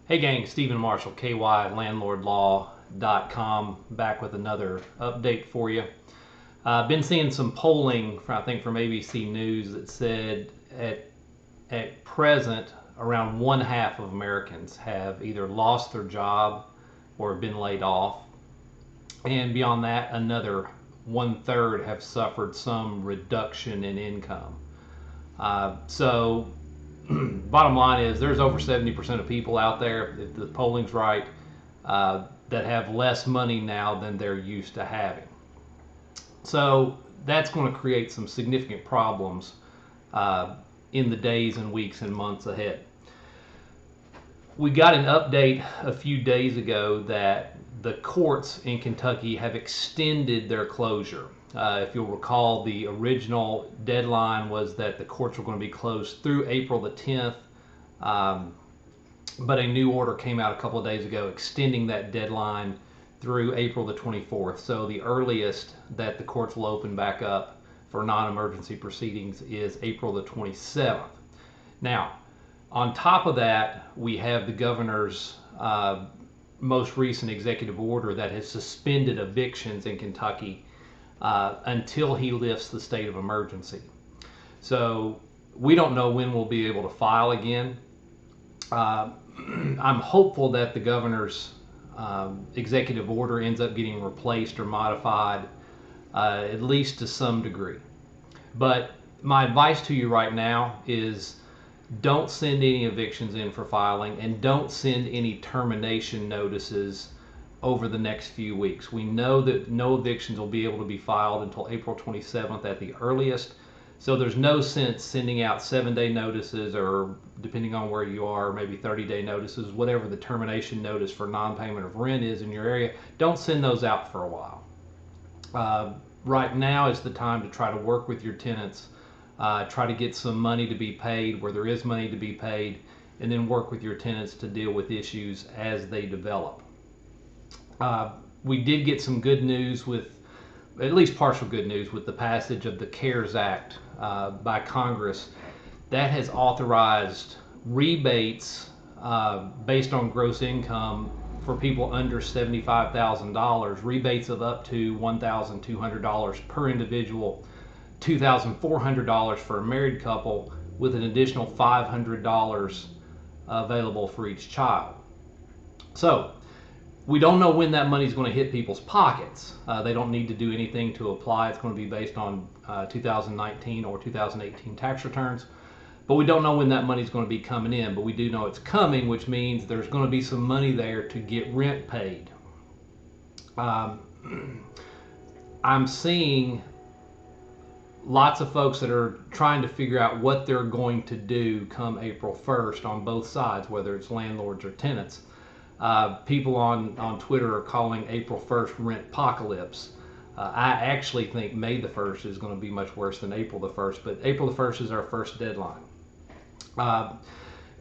Hey gang, Stephen Marshall, KYLandlordlaw.com, back with another update for you. I've been seeing some polling, I think from ABC News, that said at present around 1/2 of Americans have either lost their job or have been laid off. And beyond that, another 1/3 have suffered some reduction in income. So bottom line is there's over 70% of people out there, if the polling's right, that have less money now than they're used to having. So that's going to create some significant problems in the days and weeks and months ahead. We got an update a few days ago that the courts in Kentucky have extended their closure. If you'll recall, the original deadline was that the courts were going to be closed through April the 10th, but a new order came out a couple of days ago extending that deadline through April the 24th. So the earliest that the courts will open back up for non-emergency proceedings is April the 27th. Now, on top of that, we have the governor's most recent executive order that has suspended evictions in Kentucky until he lifts the state of emergency. So we don't know when we'll be able to file again. I'm hopeful that the governor's executive order ends up getting replaced or modified, at least to some degree. But my advice to you right now is don't send any evictions in for filing, and don't send any termination notices over the next few weeks. We know that no evictions will be able to be filed until April 27th at the earliest. So there's no sense sending out 7-day notices, or depending on where you are, maybe 30-day notices, whatever the termination notice for non-payment of rent is in your area. Don't send those out for a while. Right now is the time to try to work with your tenants, try to get some money to be paid where there is money to be paid, and then work with your tenants to deal with issues as they develop. We did get some good news, with at least partial good news, with the passage of the CARES Act by Congress. That has authorized rebates based on gross income for people under $75,000, rebates of up to $1,200 per individual, $2,400 for a married couple, with an additional $500 available for each child. So we don't know when that money is going to hit people's pockets. They don't need to do anything to apply. It's going to be based on 2019 or 2018 tax returns. But we don't know when that money is going to be coming in. But we do know it's coming, which means there's going to be some money there to get rent paid. I'm seeing lots of folks that are trying to figure out what they're going to do come April 1st on both sides, whether it's landlords or tenants. People on Twitter are calling April 1st Rentpocalypse. I actually think May the 1st is going to be much worse than April the 1st, but April the 1st is our first deadline.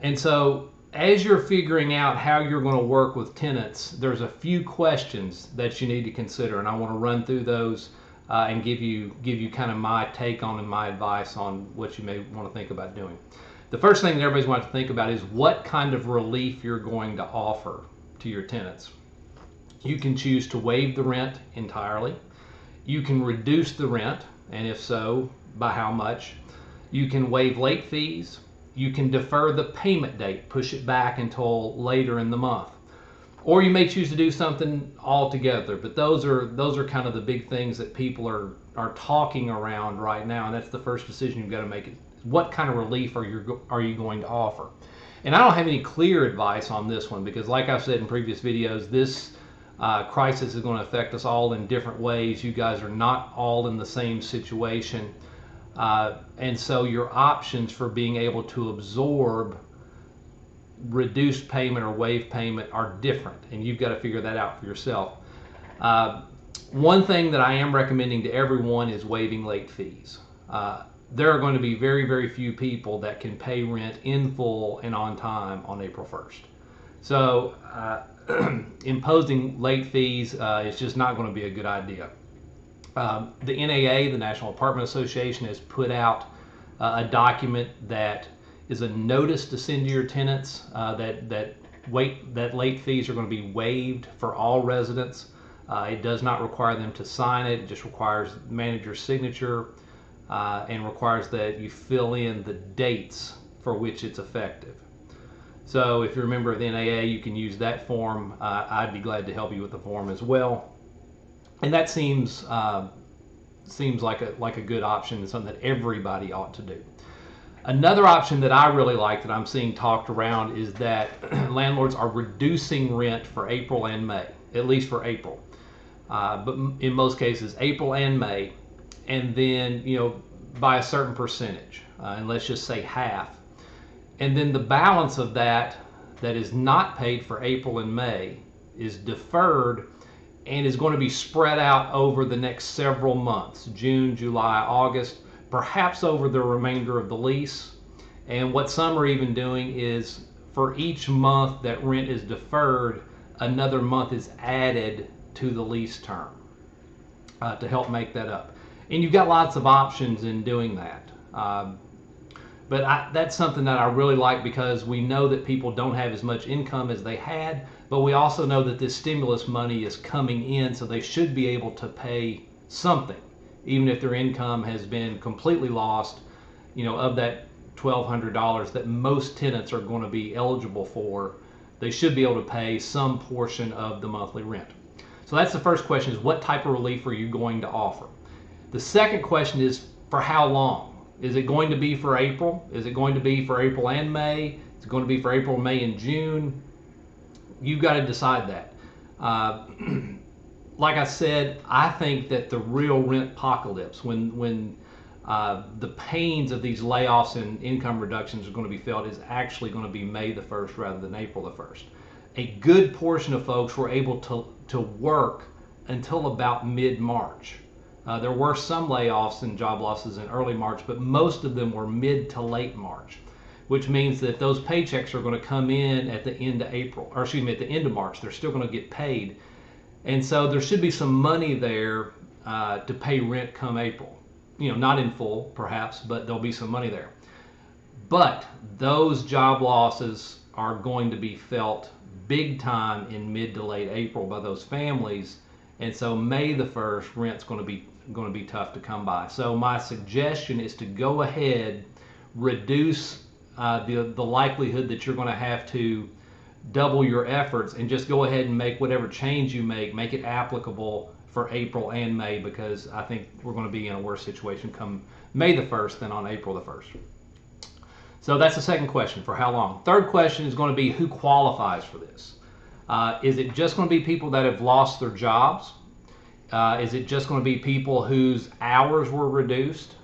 And so as you're figuring out how you're going to work with tenants, there's a few questions that you need to consider, and I want to run through those and give you kind of my take on and my advice on what you may want to think about doing. The first thing that everybody's going to think about is what kind of relief you're going to offer to your tenants. You can choose to waive the rent entirely. You can reduce the rent, and if so, by how much. You can waive late fees. You can defer the payment date, push it back until later in the month. Or you may choose to do something altogether, but those are kind of the big things that people are talking around right now, and that's the first decision you've got to make. What kind of relief are you going to offer? And I don't have any clear advice on this one, because like I've said in previous videos, this crisis is going to affect us all in different ways. You guys are not all in the same situation. And so your options for being able to absorb reduced payment or waive payment are different, and you've got to figure that out for yourself. One thing that I am recommending to everyone is waiving late fees. There are going to be very, very few people that can pay rent in full and on time on April 1st. So imposing late fees is just not going to be a good idea. The NAA, the National Apartment Association, has put out a document that is a notice to send to your tenants that late fees are going to be waived for all residents. It does not require them to sign it. It just requires manager's signature and requires that you fill in the dates for which it's effective. So if you're a member of the NAA, you can use that form. I'd be glad to help you with the form as well. And that seems like a good option and something that everybody ought to do. Another option that I really like that I'm seeing talked around is that landlords are reducing rent for April and May, at least for April. But in most cases, April and May, and then, by a certain percentage, and let's just say half. And then the balance of that is not paid for April and May is deferred and is going to be spread out over the next several months, June, July, August, perhaps over the remainder of the lease. And what some are even doing is for each month that rent is deferred, another month is added to the lease term to help make that up. And you've got lots of options in doing that. But that's something that I really like because we know that people don't have as much income as they had, but we also know that this stimulus money is coming in, so they should be able to pay something, even if their income has been completely lost, of that $1,200 that most tenants are going to be eligible for. They should be able to pay some portion of the monthly rent. So that's the first question, is what type of relief are you going to offer? The second question is, for how long? Is it going to be for April? Is it going to be for April and May? Is it going to be for April, May, and June? You've got to decide that. Like I said, I think that the real rentpocalypse, when the pains of these layoffs and income reductions are going to be felt, is actually going to be May the 1st rather than April the 1st. A good portion of folks were able to work until about mid-March. There were some layoffs and job losses in early March, but most of them were mid to late March, which means that those paychecks are going to come in at the end of April, or excuse me, at the end of March. They're still going to get paid. And so there should be some money there to pay rent come April. Not in full, perhaps, but there'll be some money there. But those job losses are going to be felt big time in mid to late April by those families. And so May the 1st, rent's going to be tough to come by. So my suggestion is to go ahead, reduce the likelihood that you're going to have to double your efforts, and just go ahead and make whatever change you make it applicable for April and May, because I think we're going to be in a worse situation come May the 1st than on April the 1st. So that's the second question, for how long. Third question is going to be, who qualifies for this? Is it just going to be people that have lost their jobs? Is it just going to be people whose hours were reduced?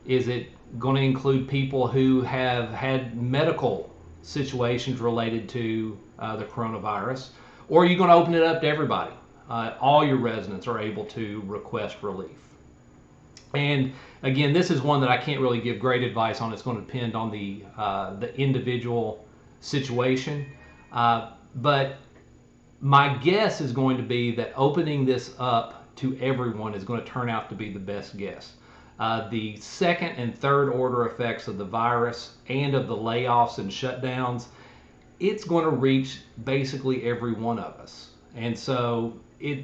Is it going to include people who have had medical situations related to the coronavirus? Or are you going to open it up to everybody? All your residents are able to request relief. And again, this is one that I can't really give great advice on. It's going to depend on the individual situation. But my guess is going to be that opening this up to everyone is going to turn out to be the best guess. The second and third order effects of the virus and of the layoffs and shutdowns, it's going to reach basically every one of us. And so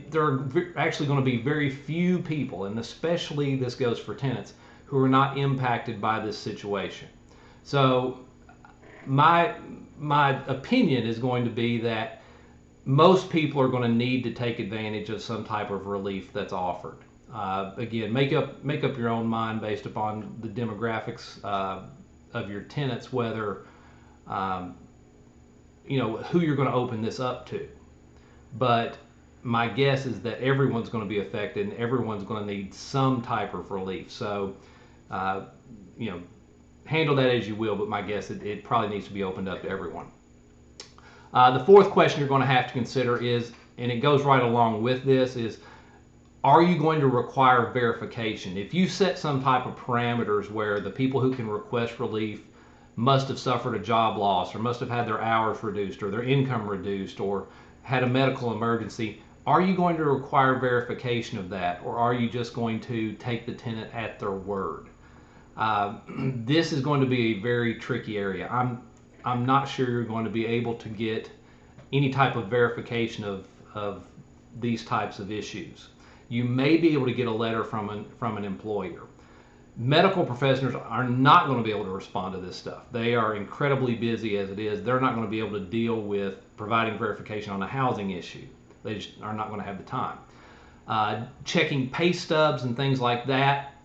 there are actually going to be very few people, and especially this goes for tenants, who are not impacted by this situation. So my opinion is going to be that most people are going to need to take advantage of some type of relief that's offered. Again, make up your own mind based upon the demographics of your tenants, whether who you're going to open this up to. But my guess is that everyone's going to be affected, and everyone's going to need some type of relief. So, handle that as you will, but my guess is it probably needs to be opened up to everyone. The fourth question you're going to have to consider is, and it goes right along with this, is are you going to require verification? If you set some type of parameters where the people who can request relief must have suffered a job loss, or must have had their hours reduced, or their income reduced, or had a medical emergency, are you going to require verification of that, or are you just going to take the tenant at their word? This is going to be a very tricky area. I'm not sure you're going to be able to get any type of verification of these types of issues. You may be able to get a letter from an employer. Medical professionals are not going to be able to respond to this stuff. They are incredibly busy as it is. They're not going to be able to deal with providing verification on a housing issue. They just are not going to have the time. Checking pay stubs and things like that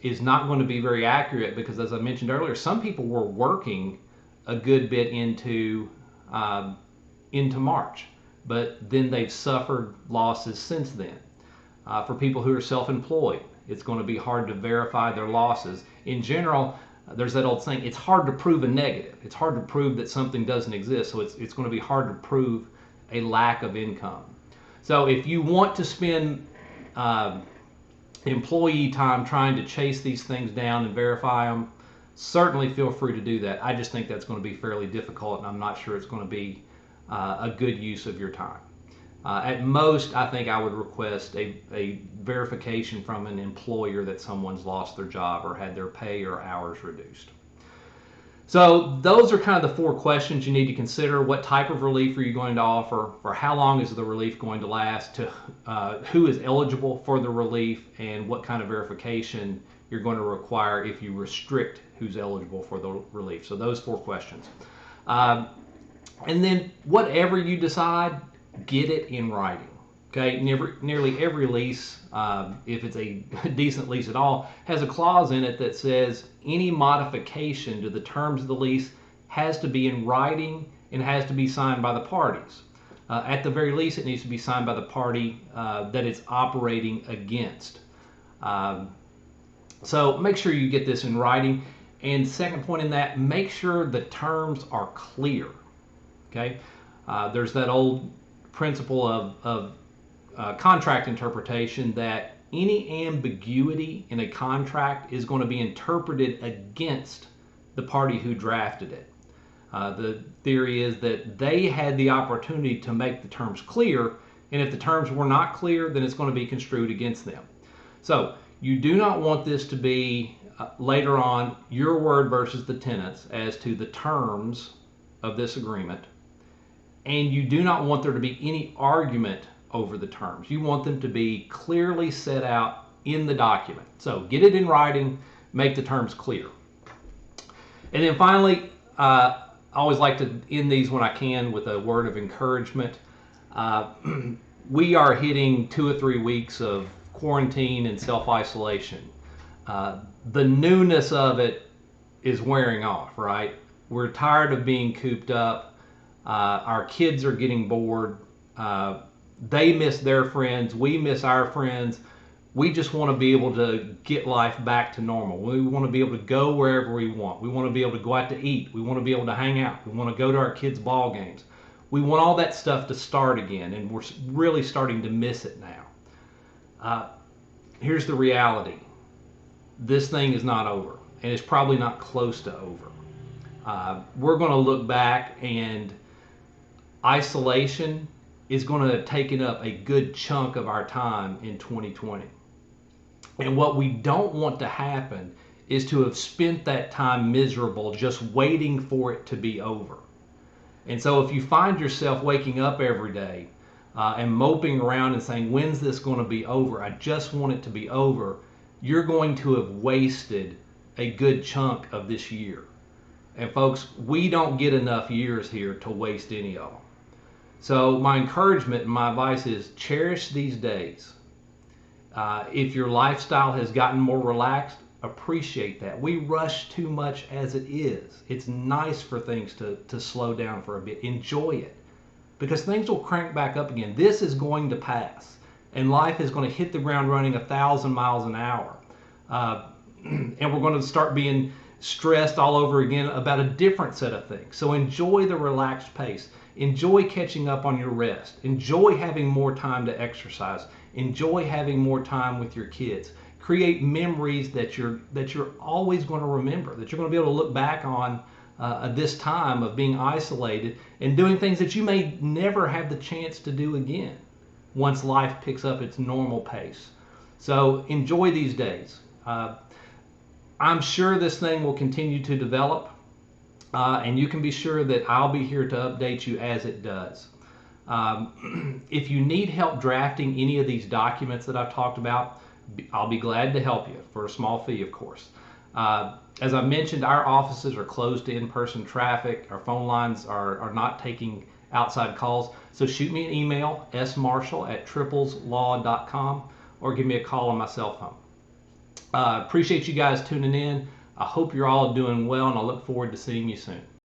is not going to be very accurate because, as I mentioned earlier, some people were working a good bit into March, but then they've suffered losses since then. For people who are self-employed, it's going to be hard to verify their losses. In general, there's that old saying, it's hard to prove a negative. It's hard to prove that something doesn't exist, so it's going to be hard to prove a lack of income. So if you want to spend employee time trying to chase these things down and verify them, certainly feel free to do that. I just think that's going to be fairly difficult, and I'm not sure it's going to be a good use of your time. At most, I think I would request a verification from an employer that someone's lost their job or had their pay or hours reduced. So those are kind of the 4 questions you need to consider. What type of relief are you going to offer? For how long is the relief going to last? To who is eligible for the relief? And what kind of verification you're going to require if you restrict who's eligible for the relief? So those 4 questions. And then whatever you decide, get it in writing. Okay, nearly every lease, if it's a decent lease at all, has a clause in it that says any modification to the terms of the lease has to be in writing and has to be signed by the parties. At the very least, it needs to be signed by the party that it's operating against. So make sure you get this in writing. And second point in that, make sure the terms are clear. Okay, there's that old principle of contract interpretation that any ambiguity in a contract is going to be interpreted against the party who drafted it. The theory is that they had the opportunity to make the terms clear, and if the terms were not clear, then it's going to be construed against them. So you do not want this to be later on your word versus the tenant's as to the terms of this agreement, and you do not want there to be any argument over the terms. You want them to be clearly set out in the document. So get it in writing, make the terms clear. And then finally, I always like to end these when I can with a word of encouragement. We are hitting 2 or 3 weeks of quarantine and self-isolation. The newness of it is wearing off, right? We're tired of being cooped up. Our kids are getting bored. They miss their friends. We miss our friends. We just want to be able to get life back to normal. We want to be able to go wherever we want. We want to be able to go out to eat. We want to be able to hang out. We want to go to our kids' ball games. We want all that stuff to start again, and we're really starting to miss it now. Here's the reality. This thing is not over, and it's probably not close to over. We're going to look back, and isolation is going to have taken up a good chunk of our time in 2020. And what we don't want to happen is to have spent that time miserable just waiting for it to be over. And so if you find yourself waking up every day and moping around and saying, when's this going to be over? I just want it to be over. You're going to have wasted a good chunk of this year. And folks, we don't get enough years here to waste any of them. So my encouragement and my advice is cherish these days. If your lifestyle has gotten more relaxed, appreciate that. We rush too much as it is. It's nice for things to slow down for a bit. Enjoy it, because things will crank back up again. This is going to pass, and life is going to hit the ground running 1,000 miles an hour. And we're going to start being stressed all over again about a different set of things. So enjoy the relaxed pace. Enjoy catching up on your rest. Enjoy having more time to exercise. Enjoy having more time with your kids. Create memories that you're always going to remember, that you're going to be able to look back on this time of being isolated and doing things that you may never have the chance to do again once life picks up its normal pace. So enjoy these days. I'm sure this thing will continue to develop. and you can be sure that I'll be here to update you as it does. If you need help drafting any of these documents that I've talked about, I'll be glad to help you for a small fee, of course. As I mentioned, our offices are closed to in-person traffic. Our phone lines are not taking outside calls. So shoot me an email, smarshall@trippleslaw.com, or give me a call on my cell phone. Appreciate you guys tuning in. I hope you're all doing well, and I look forward to seeing you soon.